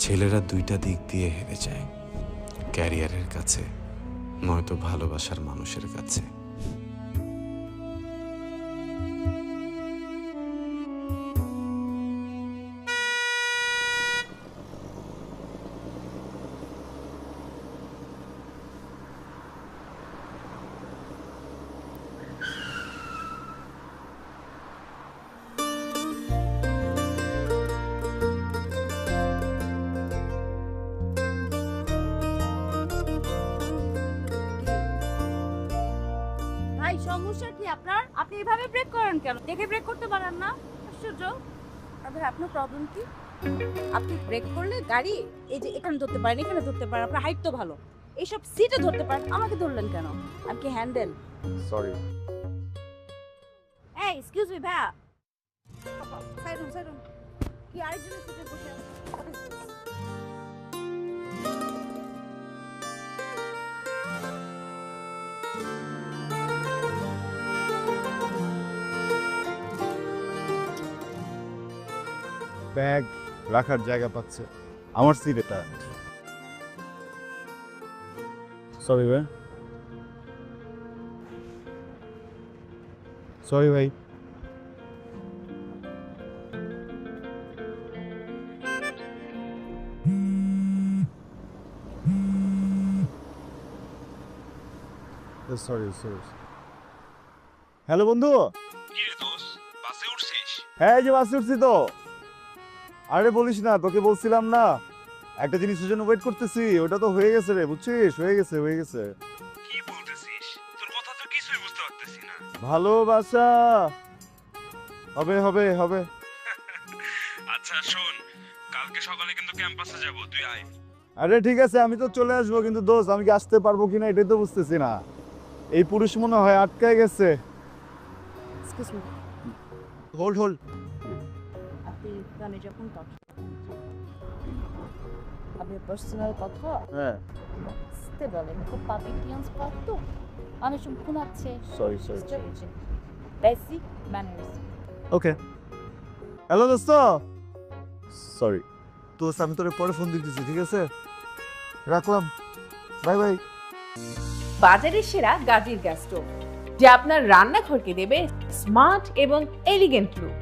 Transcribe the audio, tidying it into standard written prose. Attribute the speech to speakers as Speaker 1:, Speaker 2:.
Speaker 1: ছেলেরা দুইটা দিক দিয়ে হেরে যায়, ক্যারিয়ারের কাছে নয়তো ভালোবাসার মানুষের কাছে।
Speaker 2: ভাই সমস্যা কি আপনার? আপনি এভাবে ব্রেক করেন কেন? দেখে ব্রেক করতে পারেন না? আশ্চর্য। আর ভাই আপনার প্রবলেম কি? আপনি ব্রেক করলে গাড়ি এই যে এখানে ধরতে পারেন, এখানে ধরতে পারেন, আপনার হাইট তো ভালো। এইসব সিটে ধরতে পারেন, আমাকে ধরলেন কেন? আমি কি হ্যান্ডেল?
Speaker 3: সরি।
Speaker 2: এই এক্সকিউজ মি ভাইয়া। সাইড হন। কি আরেকজনের সিটে বসে আছেন?
Speaker 3: ব্যাগ রাখার জায়গা পাচ্ছে, আমার সিট এটা। সরি ভাই, সরি ভাই। Sorry sorry. হ্যালো বন্ধু।
Speaker 4: কি রে দোস্ত, বাসে উঠছিস?
Speaker 3: হ্যাঁ, এই যে বাসে উঠছি তো। আরে বলিস না, তোকে বলছিলাম না একটা জিনিসের জন্য ওয়েট করতেছি, ওটা তো হয়ে গেছে রে, বুঝছিস? হয়ে গেছে।
Speaker 4: কি বলতেছিস? তোর কথা তো কিছুই বুঝতে পারতেছি না।
Speaker 3: ভালোবাসা হবে।
Speaker 4: আচ্ছা শোন, কালকে সকালে কিন্তু ক্যাম্পাসে যাব, তুই আয়।
Speaker 3: আরে ঠিক আছে, আমি তো চলে আসবো, কিন্তু দোস্ত আমি কি আসতে পারবো কিনা এটাই তো বুঝতেছি না। এই পুরুষ মনে হয় আটকায় গেছে।
Speaker 2: Excuse me.
Speaker 3: হোল্ড।
Speaker 2: আপনি গানে যখন কথা আপনার পার্সোনাল কথা
Speaker 3: হ্যাঁ,
Speaker 2: আসতে বলেন, খুব পাবলিক স্পট তো অনেক সময় শোনাচ্ছে।
Speaker 3: Sorry.
Speaker 2: Basic manners.
Speaker 3: Okay. Hello দোস্ত, সরি দোস্ত, আমি তোরে পরে ফোন দিতেছি, ঠিক আছে? রাখলাম, বাই।
Speaker 5: বাজারের সেরা গাজীর গ্যাস স্টোভ, যা আপনার রান্নাঘরকে দেবে স্মার্ট এবং এলিগেন্ট লুক।